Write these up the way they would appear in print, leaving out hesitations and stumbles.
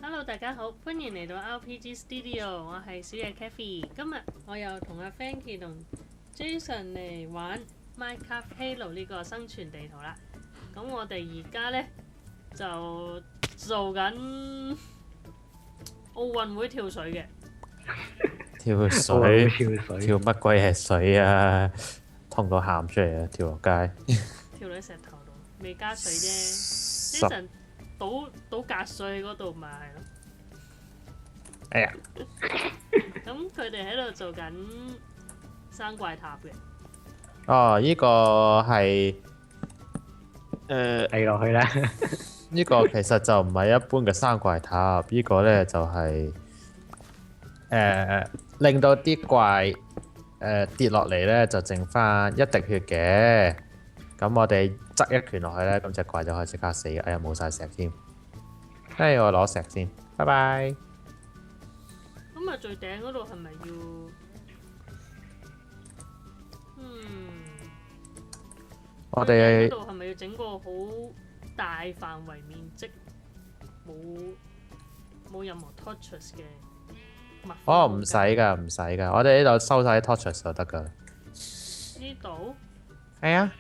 Hello，大家好，歡迎嚟到 RPG Studio，我係小野 Kathy。今日我又同阿 Frankie 同 Jason 嚟玩 Minecraft Halo 呢個生存地圖啦。咁我哋而家呢，就做緊奧運會跳水嘅。跳水，跳乜鬼係水啊？痛到喊出嚟啊！跳落街，跳喺石頭度，未加水啫。Jason 倒格水嗰度咪係咯。哎呀！咁佢哋喺度做緊生怪塔嘅。哦，呢個係睇落去啦。呢個其實就唔係一般嘅生怪塔，呢個呢就係令到啲怪跌落嚟呢就剩翻一滴血嘅。咁我哋側一拳落去呢，咁隻怪就可以即刻死。哎呀，冇晒石添。我攞石先，拜拜。咁啊，最頂嗰度係咪要？我哋嗰度係咪要整個好大範圍面積，冇任何 torches 嘅密？哦，唔使㗎，唔使㗎，我哋呢度收晒啲 torches 就得㗎。呢度？係啊。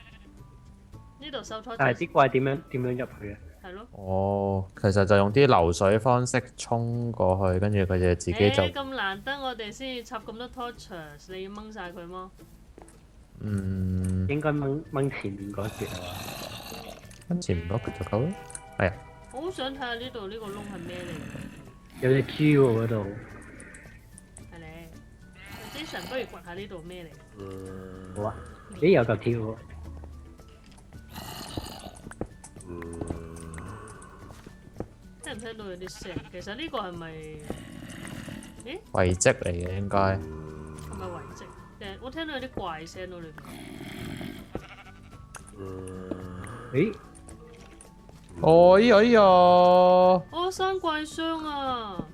呢度收 torches。但係啲怪點樣入去啊？係咯。哦，其實就用啲流水方式衝過去，跟住佢哋自己就咁難得，我哋先插咁多 torches，你要掹晒佢麼？應該掹前面嗰橛啊嘛。掹前面嗰橛就夠啦。係啊。我好想睇下呢度呢個窿係咩嚟？有隻豬喎嗰度。係咧。Jason 不如掘下呢度咩嚟？好啊。咦，有嚿鐵喎。聽唔聽到有啲聲？其實呢個係咪？咦？遺跡嚟嘅應該。係咪遺跡？我聽到有啲怪聲咯，裏邊。咦？哎呀！哦，生怪箱啊！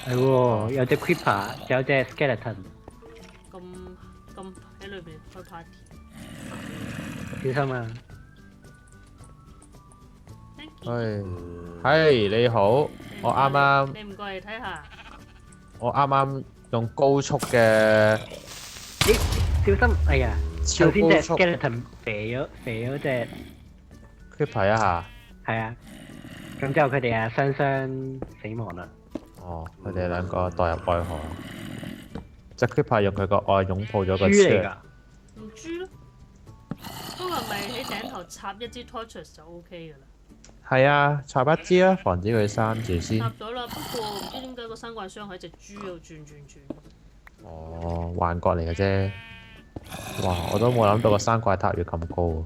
係喎，有隻 creeper，有隻 skeleton。咁喺裏邊開 party。小心啊！係你好，我啱啱。你唔過嚟睇下？我啱啱用高速嘅。咦？小心！哎呀，頭先隻速 skeleton 射咗隻 creeper 一下。係啊。咁之後佢哋啊雙死亡啦。哦，佢哋兩個墮入愛河。隻 creeper 用佢個愛擁抱咗個豬嚟㗎。唔豬咯，不過係咪喺頂頭插一支 torches 就 OK 㗎啦？係啊，插一支啦，防止佢生住先。插咗啦，不過唔知點解個生怪箱喺隻豬度轉。哦，幻覺嚟嘅啫。哇！我都冇諗到個生怪塔要咁高。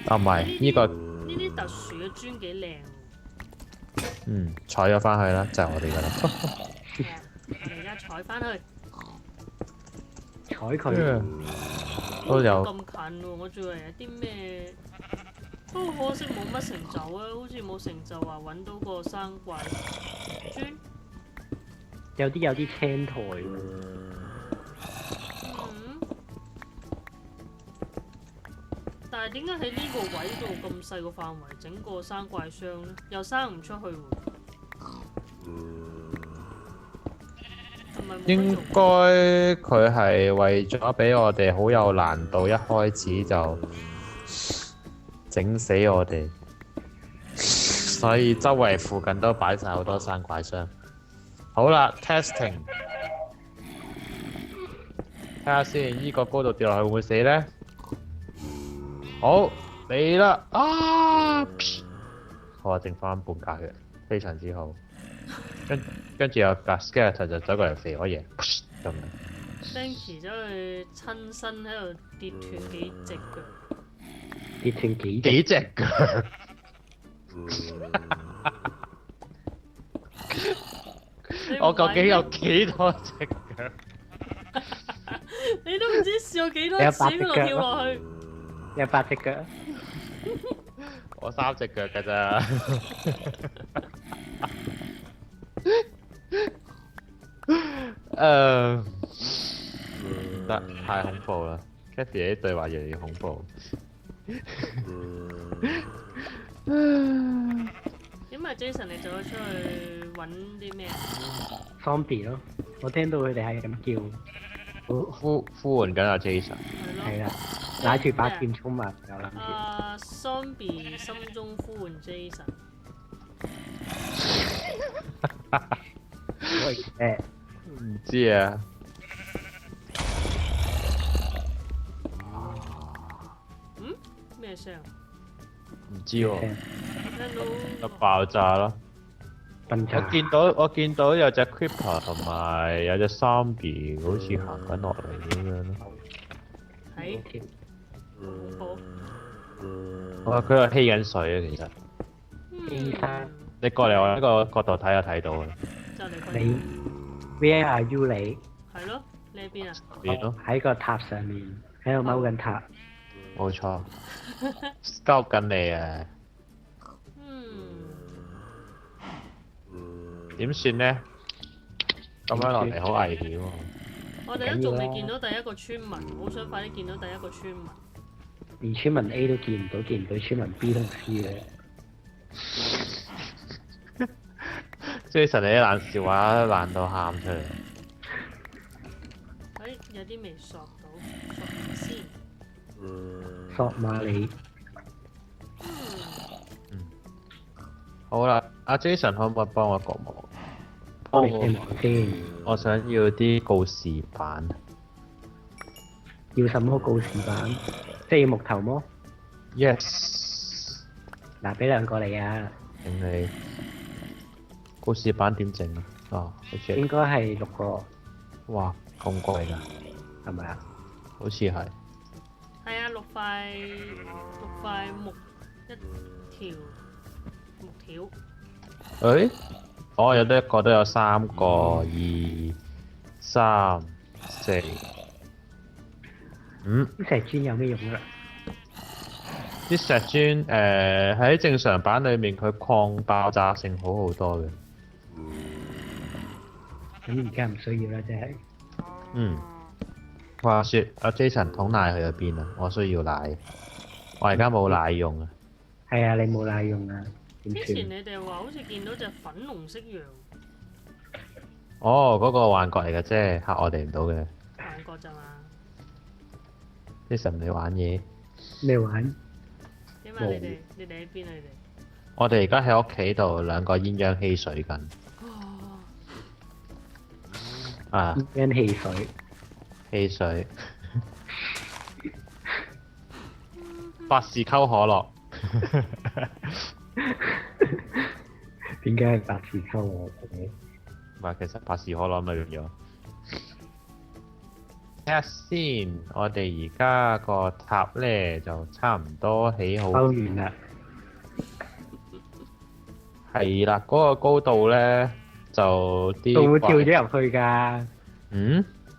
啊，唔係呢個。呢啲特殊嘅磚幾靚。採咗翻去啦，就係我哋㗎啦。係啊，我哋而家採翻去。睬佢。都有。咁近喎，我仲以為有啲咩，不過可惜冇乜成就啊，好似冇成就話揾到個生怪磚。有啲青苔喎。但係點解喺呢個位度咁細個範圍整個生怪箱呢？又生唔出去喎。應該佢係為咗俾我哋好有難度，一開始就整死我哋，所以周圍附近都擺晒好多生怪箱。好啦 ，testing， 睇下先，呢個高度跌落去會唔會死呢？好，嚟啦！啊！我剩翻半格血，非常之好。跟住有架 skeleton 就走過嚟肥我嘢，咁樣。Frankie 走去親身喺度跌斷幾隻腳。跌斷幾隻腳？我究竟有幾多隻腳？你都唔知試過幾多次嗰度跳落去。有8隻腳。我3隻腳㗎咋。唔得，太恐怖啦 ！Kathy 啲對話越嚟越恐怖。Jason 你走咗出去揾啲咩啊？ zombie 咯，我聽到佢哋係咁叫，呼喚緊阿 Jason。係啦，拿住把劍衝埋又諗住。Zombie 心中呼喚 Jason。喂唔知啊。咩聲？唔知喎。聽到爆炸咯！笨渣。我見到有隻 creeper 同埋有隻 zombie 好似行緊落嚟咁樣咯。係好。佢係嬉緊水啊，其實。先生，你過嚟我呢個角度睇就睇到啦。就嚟你 Where are you 你？係咯，你喺邊啊？邊咯？喺個塔上面，喺度踎緊塔。冇錯。鳩緊你啊！點算呢？咁樣落嚟好危險喎。我哋都仲未見到第一個村民，好想快啲見到第一個村民。連村民 A 都見唔到村民 B 同 C 嘅。Jason 你啲爛笑話爛到喊出嚟。有啲未索到，索先。索馬里。好啦，阿 Jason 可唔可以幫我個忙？幫你聽忙先。我想要啲告示板。要什麼告示板？即係要木頭麼 ？Yes。嗱，俾兩個你啊。請你。告示板點整啊？好似應該係6個。哇，咁貴㗎？係咪啊？好似係。係啊，6塊木一條木條。有得一個都有3個、2、3、4、5。啲石磚有咩用啊？啲石磚喺正常版裏面佢抗爆炸性好多嘅。咁而家唔需要啦，真係。話說阿 Jason 桶奶去咗邊啊？我需要奶，我而家冇奶用啊。係啊，你冇奶用啊？點之前算？你哋話好似見到隻粉紅色羊。嗰個幻覺嚟嘅啫，嚇我哋唔到嘅。幻覺咋嘛 Jason 你玩嘢？咩玩？點解你哋喺邊啊？你哋？我哋而家喺屋企度兩個鴛鴦嬉水緊。啊！鴛鴦汽水。汽水。百事溝可樂。點解係百事溝我嘅？唔係，其實百事可樂咪用咗。睇下先，我哋而家個塔咧就差唔多起好。包完啦。係啦，嗰個高度咧就啲。會唔會跳咗入去㗎？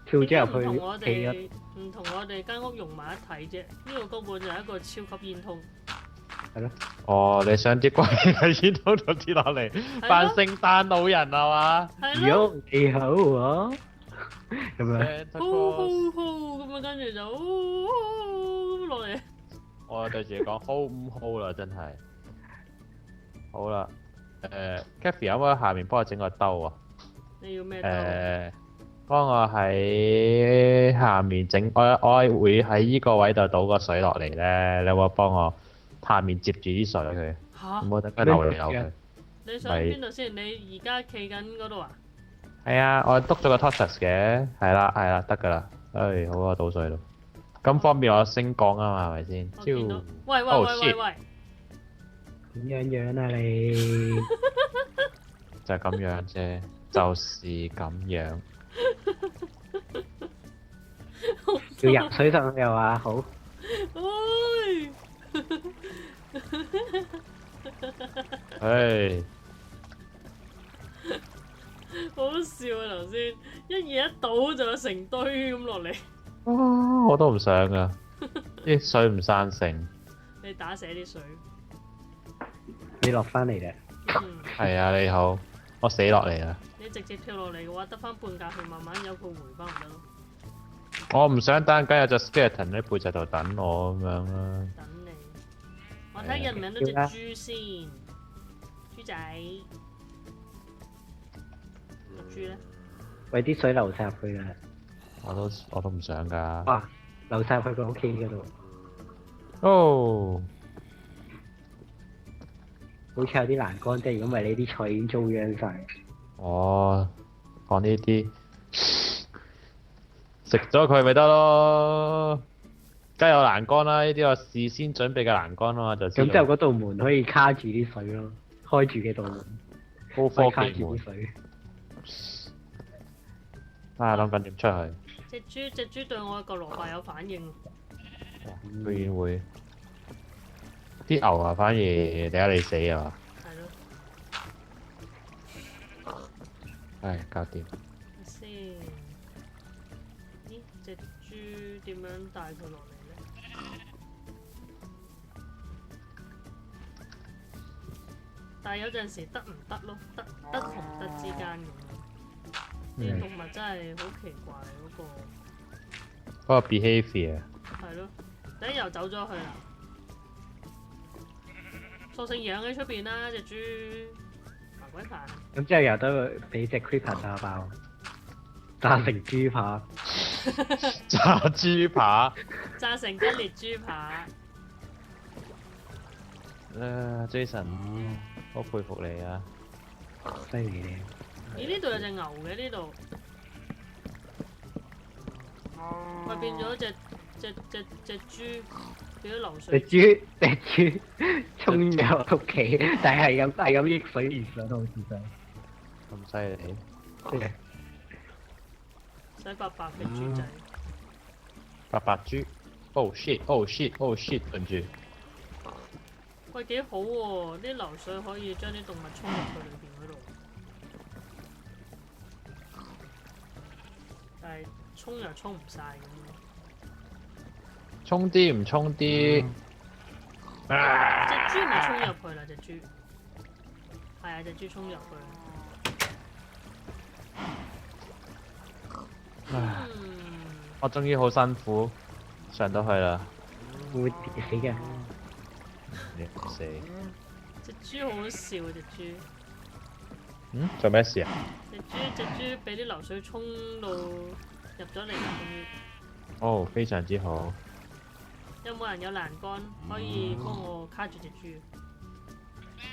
跳咗入去企咗。唔同我哋間屋融埋一體啫，呢個根本就係一個超級煙通。係咯。哦，你想啲怪喺煙通度跌落嚟，扮聖誕老人係嘛？係咯。幾好喎！咁樣。咁啊，跟住就咁落嚟。我對住你講 hold 唔 hold 啦，真係。好啦，Kathy 可唔可以下面幫我整個兜啊？你要咩兜？幫我喺下面整，我會喺依個位度倒個水落嚟咧。你有冇幫我下面接住啲水佢？嚇！唔好等佢流嚟流去。你想邊度先？你而家企緊嗰度啊？係啊，我篤咗個 Torches 嘅，係啦，得㗎啦。好啊，倒水咯。咁方便我升降啊嘛，係咪先？我見到。喂！點樣啊你？就係咁樣啫，就是咁樣。要入水上去又話好。好笑啊！頭先一嘢一倒就有成堆咁落嚟。我都唔想噶，啲水唔生性。你打瀉啲水。你落翻嚟嘅。係啊，你好，我死落嚟啦。你直接跳落嚟嘅話，得翻半格去，慢慢有佢回翻唔得咯。我唔想等，梗有隻 skeleton 喺背脊度等我咁樣啦。等你，我睇人名都隻豬先。豬仔，隻豬咧，喂，啲水流晒入去啦！我都唔想㗎。哇，流晒入去個屋企嗰度，哦，好似有啲欄杆啫。如果唔係，你啲菜已經遭殃晒。哦，講呢啲食咗佢咪得咯。梗有欄杆啦，呢啲我事先準備嘅欄杆啊嘛，就知道咁之後嗰道門可以卡住啲水咯，開住嘅道門，高可以卡科技門住啲。水。啊，諗緊點出去？隻豬對我個蘿蔔有反應。居然會啲牛啊，反而理得你死啊嘛！係咯。唉，搞掂。睇先。咦？隻豬點樣帶佢落嚟咧？但係有陣時得唔得咯？得同唔得之間咁。啲動物真係好奇怪嗰個 behaviour 係咯，第一又走咗去啦，索性養喺出邊啦隻豬，麻鬼煩。咁之後又得俾隻 creeper 炸爆，炸成豬扒。炸豬扒。炸成吉列豬扒。Jason，好佩服你啊！犀利咧！咦？呢度有隻牛嘅呢度，喂變咗隻豬變咗流水。隻豬衝入屋企，但係咁逆水而上，好似就咁犀利。洗白白嘅豬仔。白白豬。Oh shit! Oh shit! Oh shit! 跟住。喂幾好喎！啲流水可以將啲動物衝入去裏邊嗰度。但係衝又衝唔晒咁咯。衝啲唔衝啲？隻豬咪衝入去啦！隻豬係啊，隻豬衝入去啦。我終於好辛苦上到去啦。會唔會跌死嘅？你唔死。隻豬好好笑啊！隻豬。做咩事啊？隻豬俾啲流水衝到入咗嚟啦，終於。哦，非常之好。有冇人有欄杆可以幫我卡住隻豬？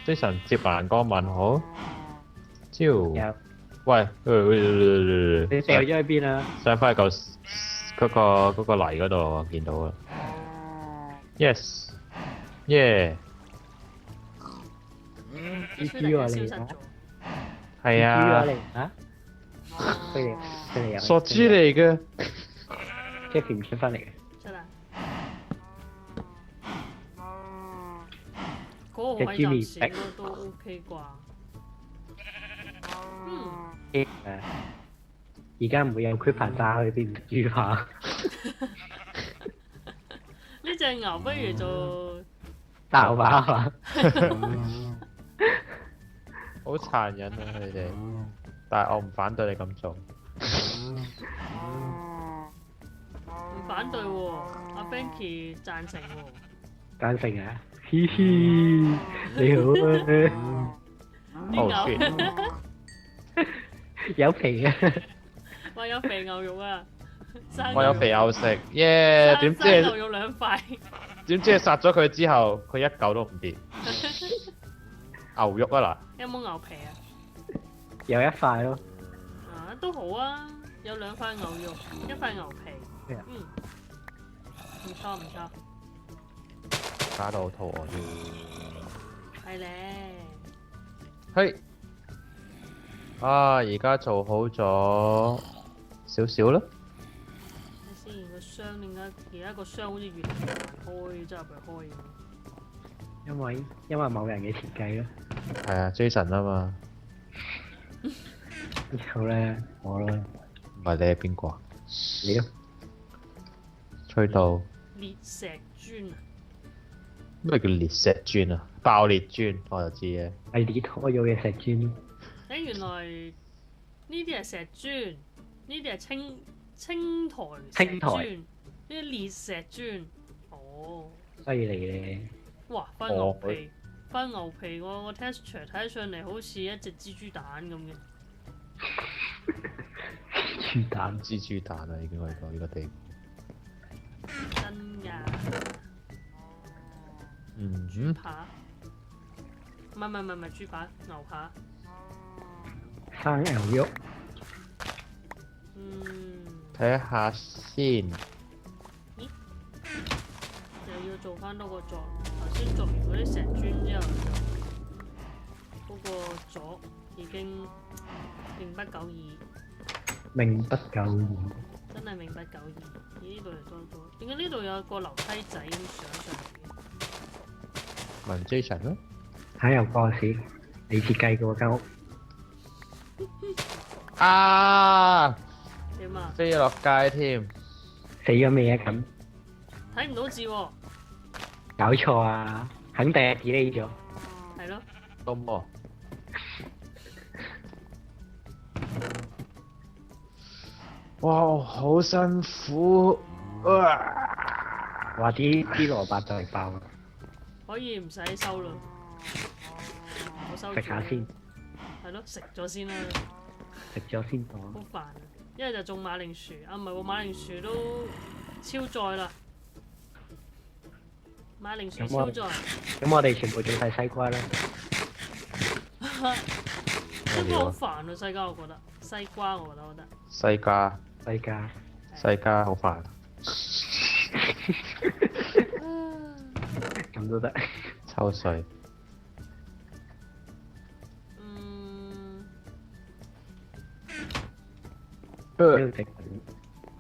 非常接欄杆問好。招。有。喂，你掉咗去邊啊？上返去嗰個泥嗰度，我見到啦。Yes。Yeah。蜘蛛啊你啊！係啊。啊？佢哋有。傻豬嚟嘅。即係唔出翻嚟嘅。出啦。嗰個位暫時應該都 OK 啩。而家唔會有 creeper 炸佢變豬扒。呢隻牛不如做大把嘛。好殘忍啊佢哋，但係我唔反對你咁做。唔反對喎，阿 Banky 贊成喎。贊成啊！嘻嘻，你好啊！啲牛有皮啊！話有肥牛肉啊！我有肥牛食，耶！點知牛肉2塊。點知殺咗佢之後，佢一嚿都唔跌。牛肉啊嗱！有冇牛皮啊？有一塊咯。啊，都好啊，有2塊牛肉，1塊牛皮。唔錯唔錯。打到好肚餓添。係咧。嘿。而家做好咗少少啦。睇先個箱點解而家個箱好似越嚟越難開，真係入去開咁。因為某人嘅設計咯。係啊，Jason 啊嘛。好咧，我咯。唔係你係邊個啊？你咯。吹到。裂石磚啊！咩叫裂石磚啊？爆裂磚我就知嘅。係裂開咗嘅石磚。原來呢啲係石磚，呢啲係青苔石磚，呢啲裂石磚。哦。犀利咧！哇！塊牛皮，塊牛皮個 texture 睇上嚟好似一隻蜘蛛蛋咁嘅。豬蛋蜘蛛蛋啊，已經去到呢個地步。真㗎。嗯扒？唔係豬扒，牛扒。生牛肉，睇下先。又要做翻多個座。頭先做完嗰啲石磚之後，嗰個座已經命不久矣。命不久矣。真係命不久矣。咦？呢度嚟多多，點解呢度有個樓梯仔咁上嚟嘅？問 Jason 咯。喺有個事，你設計嘅喎間屋。啊！點啊？飛落街添。死咗未啊？咁睇唔到字喎。搞錯啊！肯定係 delay 咗。係咯。咁喎。哇！好辛苦。話啲蘿蔔就嚟爆啦。可以唔使收啦。我收食下先。係咯，食咗先啦。食咗先講。好煩啊！一係就種馬鈴薯，啊唔係喎，馬鈴薯都超載啦。馬鈴薯超載。咁我哋全部種晒西瓜啦。西瓜好煩啊！西瓜我覺得，西瓜我覺得好得。西瓜。西瓜。西瓜好煩。咁都得。抽水。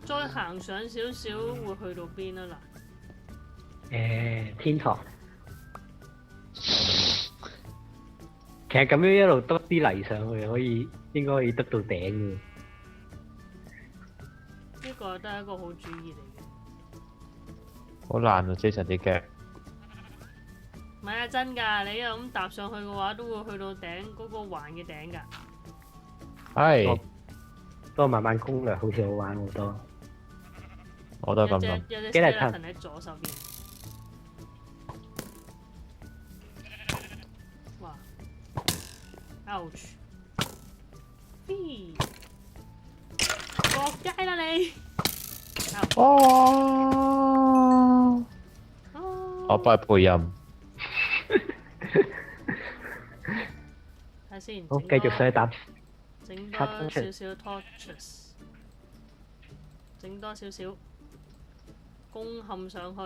再行上少少會去到邊啊嗱？天堂。其實咁樣一路篤啲泥上去，應該可以篤到頂嘅。呢個都係一個好主意嚟嘅。好難啊 Jason 啲腳。唔係啊，真㗎！你又咁搭上去嘅話，都會去到頂嗰個環嘅頂㗎。係。不過慢慢攻略好似好玩好多。我都咁諗。有隻 skeleton 喺左手邊。哇 ！Ouch！ 飛！落街啦你！哦！我幫佢配音。睇下先。好，繼續上去搭。整多少少 torches， 整多少少攻陷上去。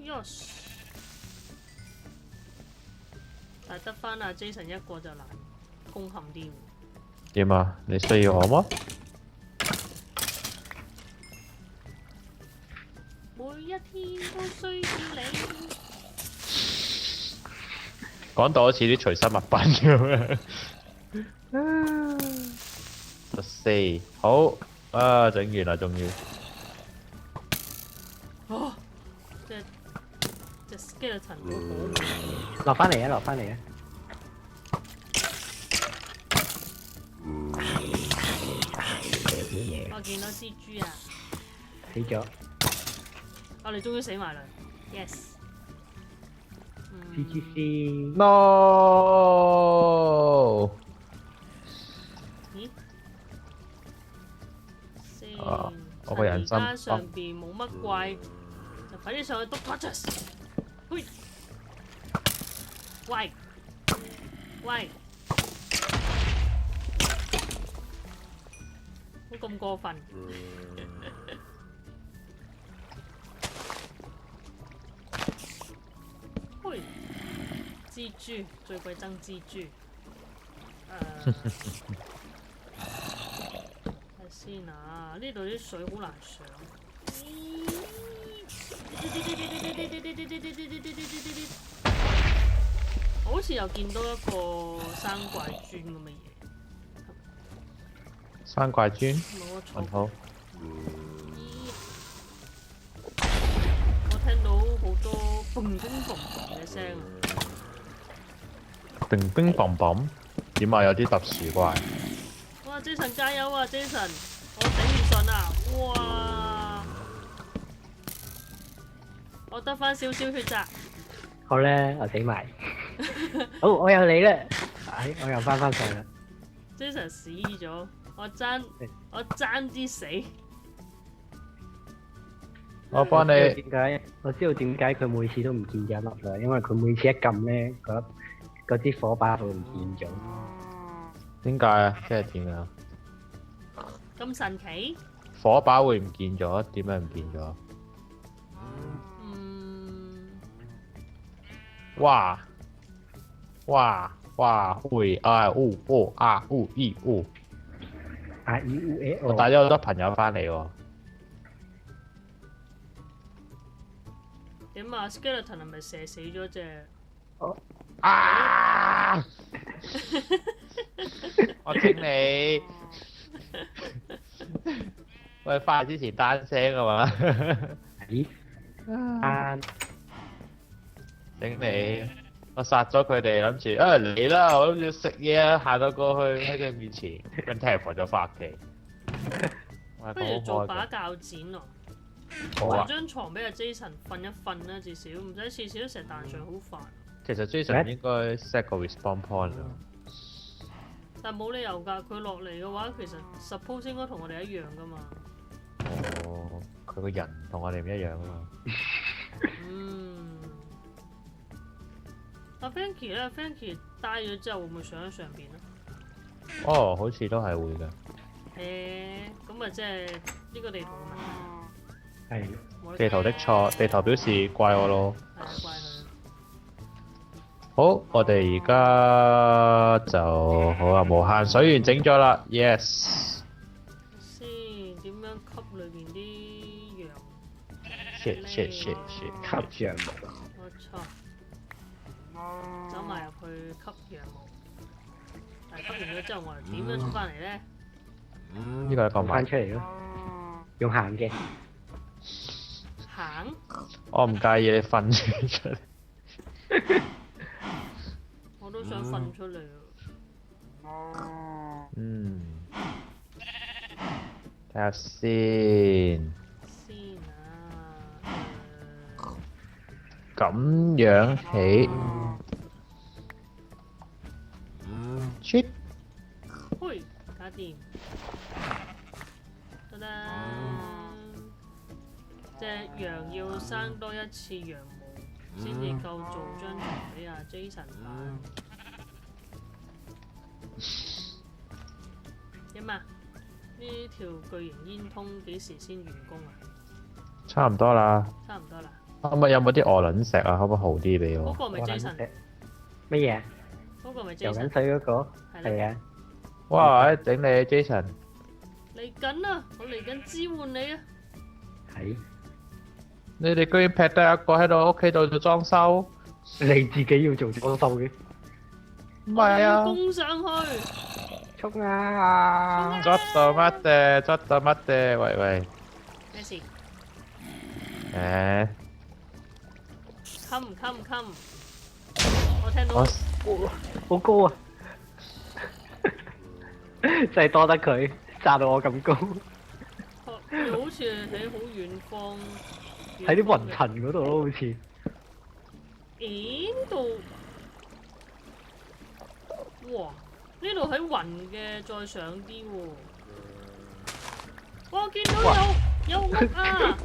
Yes， 但係得翻阿 Jason 一個就難攻陷啲。點啊？你需要我嗎？每一天都需要你。講到好似啲隨身物品咁樣。14好啊！整完啦，終於。哦，隻 skeleton 好落翻嚟啊！落翻嚟啊！我見到蜘蛛啊！死咗。我哋終於死埋啦 ！Yes。蜘蛛絲。No。咦？先，我個人心而家上邊冇乜怪，就快啲上去篤 torches。嘿！喂！喂！冇咁過分。嘿！蜘蛛最鬼憎蜘蛛。睇先啊！呢度啲水好難上。我好似又見到一個生怪磚咁嘅嘢。生怪磚。冇錯。好。我聽到好多嘣嘣嘣嘣嘅聲。冰冰棒棒，點啊？有啲特殊怪。哇 ！Jason 加油啊 ！Jason， 我頂唔順啊！哇！我得返少少血咋。好咧，我死埋。好，我又嚟啦。唉，我又翻上啦。 Jason 死咗，我爭啲死。我幫你。我知道點解佢每次都唔見咗粒啦，因為佢每次一撳咧，嗰啲火把會唔見咗。點解啊？即係點啊？咁神奇？火把會唔見咗？點解唔見咗？哇！會啊！我帶咗好多朋友翻嚟喎。點啊 ？Skeleton 係咪射死咗隻？啊！我整你。喂，翻嚟之前單聲啊嘛。咦？整你！我殺咗佢哋，諗住嚟啦！我諗住食嘢啊，行到過去喺佢面前，跟踢婆咗翻屋企。不如做把鉸剪咯。好啊！換張床俾阿 Jason 瞓一瞓啦，至少唔使次次都成日彈上，好煩。其實 Jason 應該 set 個 respawn point 啊。但冇理由㗎，佢落嚟嘅話，其實 suppose 應該同我哋一樣㗎嘛。哦，佢個人同我哋唔一樣啊嘛。阿 Frankie 咧 ，Frankie 帶咗之後會唔會上喺上邊咧？哦，好似都係會嘅。咁啊，即係呢個地圖嘅問題。係。地圖的錯，地圖表示怪我咯。係啊，怪佢。好，我哋而家就好啊，無限水源整咗啦 ，yes。先點樣吸裏邊啲羊？ shit，吸羊毛。我錯。走埋入去吸羊毛，但係吸完咗之後，我哋點樣出翻嚟咧？呢個係個翻出嚟咯，用行嘅。行？我唔介意你瞓出嚟。我都想瞓出嚟啊！睇下先。咁樣起。shit。嘿，搞掂。得啦，隻羊要生多一次羊毛，先至夠做張床俾阿 Jason 玩。點啊？呢條巨型煙通幾時先完工啊？差唔多啦。差唔多啦。可唔可以有冇啲鵝卵石啊？可唔可以好啲俾我？嗰個咪 Jason。乜嘢？嗰個咪游 Jason。緊水嗰個？係啊。哇！整你 Jason。嚟緊啊！我嚟緊支援你啊！係。你哋居然劈低一個喺度屋企度做裝修？你自己要做裝修嘅？唔係啊！攻上去！衝啊！捉到乜嘅？捉到乜嘅？喂喂！咩事？冚唔冚唔冚？我聽到。好高啊！真係多得佢炸到我咁高。佢好似喺好遠方。喺啲雲層嗰度咯，好似。咦？呢度？哇！呢度喺雲嘅再上啲喎。哇！我見到有屋啊！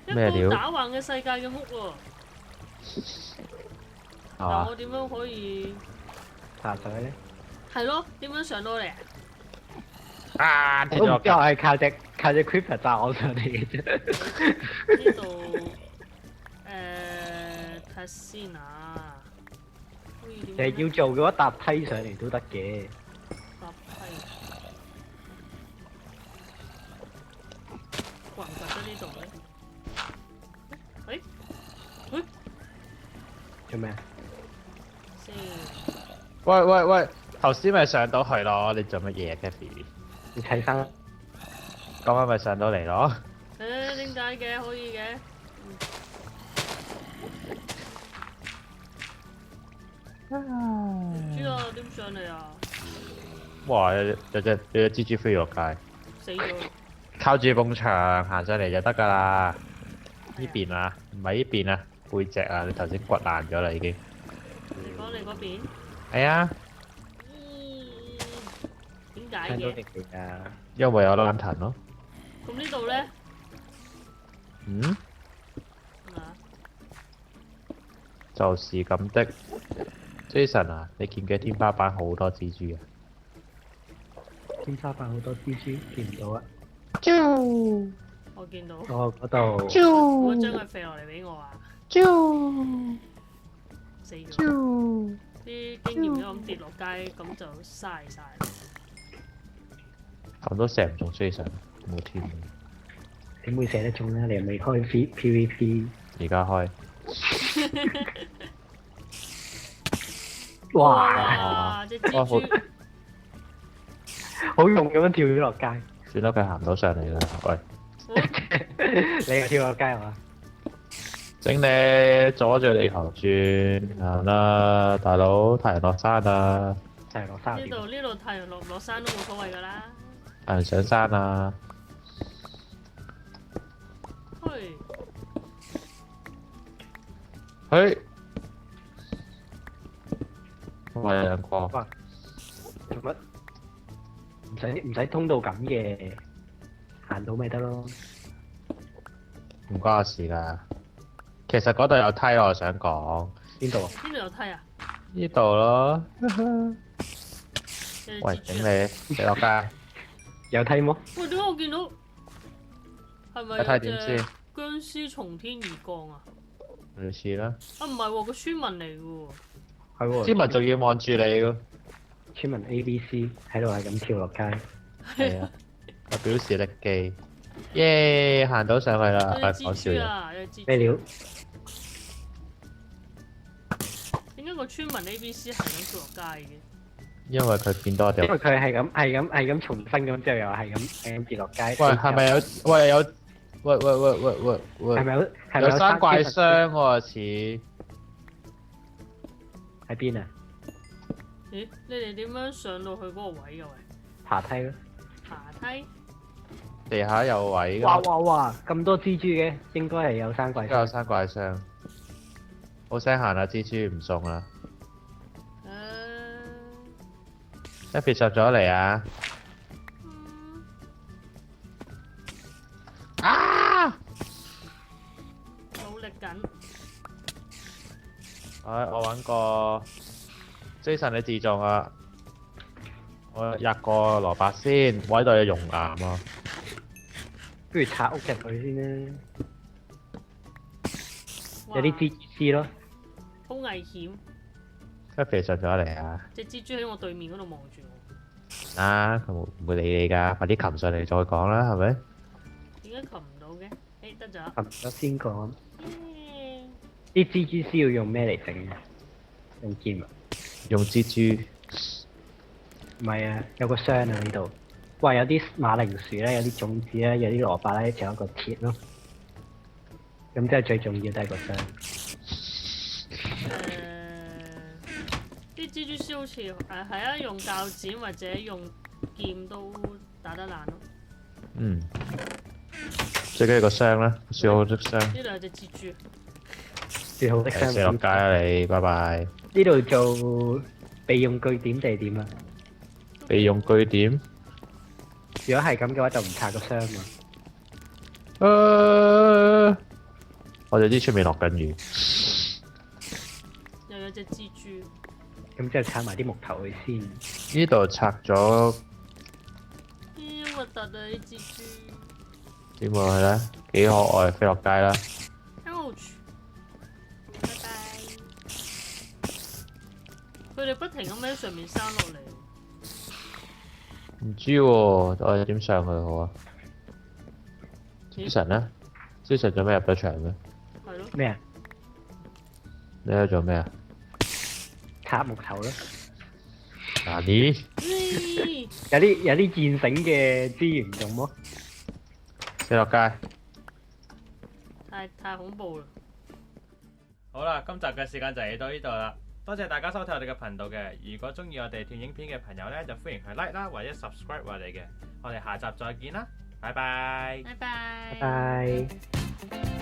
一個打橫嘅世界嘅屋喎。但我點樣可以爬上去咧？係咯，點樣上到嚟啊？我唔知我係靠隻 creeper 炸我上嚟嘅啫。呢度睇下先啊。其實要做嘅話，搭梯上嚟都得嘅。搭梯。掘唔掘得呢度咧？做咩啊？先。喂！頭先咪上到去咯，你做乜嘢 Kathy？ 你睇翻啦。咁啱咪上到嚟咯。點解嘅？可以嘅。唔知啊，點上嚟啊？哇！有隻蜘蛛飛落街。死咗。靠住埲牆行上嚟就得㗎啦。呢邊啊，唔係呢邊啊。背脊啊！你頭先掘爛咗啦已經。你講你嗰邊？係啊，點解聽到嘅？你哋啊，因為有爛藤咯。咁呢度咧？嗯，係嘛？就是咁的。Jason 啊，你見嘅天花板好多蜘蛛啊！天花板好多蜘蛛，見唔到啊！我見到。哦，嗰度我將佢飛落嚟俾我啊！死咗。啲經驗咁跌落街，咁就嘥晒。咁都射唔中 Jason，冇天理。點會射得中咧？你又未開 PVP，而家開。哇！哇！隻蜘蛛好用咁樣跳咗落街，算啦，佢行唔到上嚟啦。喂，你又跳落街係嘛？整你阻住地球轉行啦，大佬！太陽落山啦，就係落山呢度太陽落山都冇所謂㗎啦。太陽上山啦。去嘿，我有兩個。做乜？唔使通到咁嘅，行到咪得咯。唔關我事㗎。其實嗰度有梯，我想講。邊度啊？邊度有梯啊？呢度咯。喂，整有隻蜘蛛啊你落街。有梯麼？喂，點解我見到係咪有梯點有隻先？僵屍從天而降啊？類似啦。啊，唔係喎，個村民嚟嘅喎。係喎。村民仲要望住你㗎。村民 ABC 喺度係咁跳落街，係啊，我表示力記。耶，行到上去啦！有隻講笑嘢。蜘蛛啊！有隻蜘蛛。咩料？點解個村民 ABC 係咁跳落街嘅？因為佢見到我哋。因為佢係咁重新咁之後又係咁跌落街。喂，係咪有？喂有？喂！係咪有？係咪有山怪傷箱喎，似。喺邊啊？咦？你哋點樣上到去嗰個位嘅喂？爬梯咯。爬梯？地下有位哇㗎。哇哇！咁多蜘蛛嘅，應該係有山怪都有山怪箱。好聲行啦，蜘蛛唔送啦。一撇上咗嚟啊！啊！努力緊。我揾個 Jason 你自重啊！我入個蘿蔔先，我喺度有熔岩啊！不如拆屋入去先啦，哇有啲蜘蛛絲咯。好危險！一撇上咗嚟啊！隻蜘蛛喺我對面嗰度望住我。佢唔會理你㗎，快啲擒上嚟再講啦，係咪？點解擒唔到嘅？誒得咗。撳咗先講，耶啲蜘蛛絲要用咩嚟整啊？用劍啊？用蜘蛛。唔係啊，有個箱啊呢度。哇，有啲馬鈴薯咧，有啲種子咧，有啲蘿蔔咧，仲有一個鐵咯。咁即係最重要都係個箱。啲蜘蛛絲好似係啊，用鉸剪或者用劍都打得爛咯。嗯。最緊要個箱啦，最好隻箱。呢度有隻蜘蛛。最好的箱。射落街啦你，拜拜。呢度做備用據點定係點啊？備用據點。如果係咁嘅話，就唔拆個箱啊。我哋知出面落緊雨。又有隻蜘蛛。咁之後拆埋啲木頭去先。呢度拆咗。咦，核突啊啲蜘蛛。點過去咧？幾可愛，飛落街啦！ Ouch！拜拜。佢哋不停咁喺上面生落嚟。唔知喎，我哋點上去好啊？Jason 咧？Jason 做咩入咗場咩？係咯。咩啊？你喺度做咩啊？拆木頭咯。嗱你有啲現成嘅資源用麼？飛落街。太恐怖啦！好啦，今集嘅時間就嚟到呢度啦。多謝大家收睇我哋嘅頻道嘅。如果中意我哋段影片嘅朋友呢，就歡迎去 like 啦，或者 subscribe 我哋嘅。我哋下集再見啦，拜拜。拜拜。拜拜。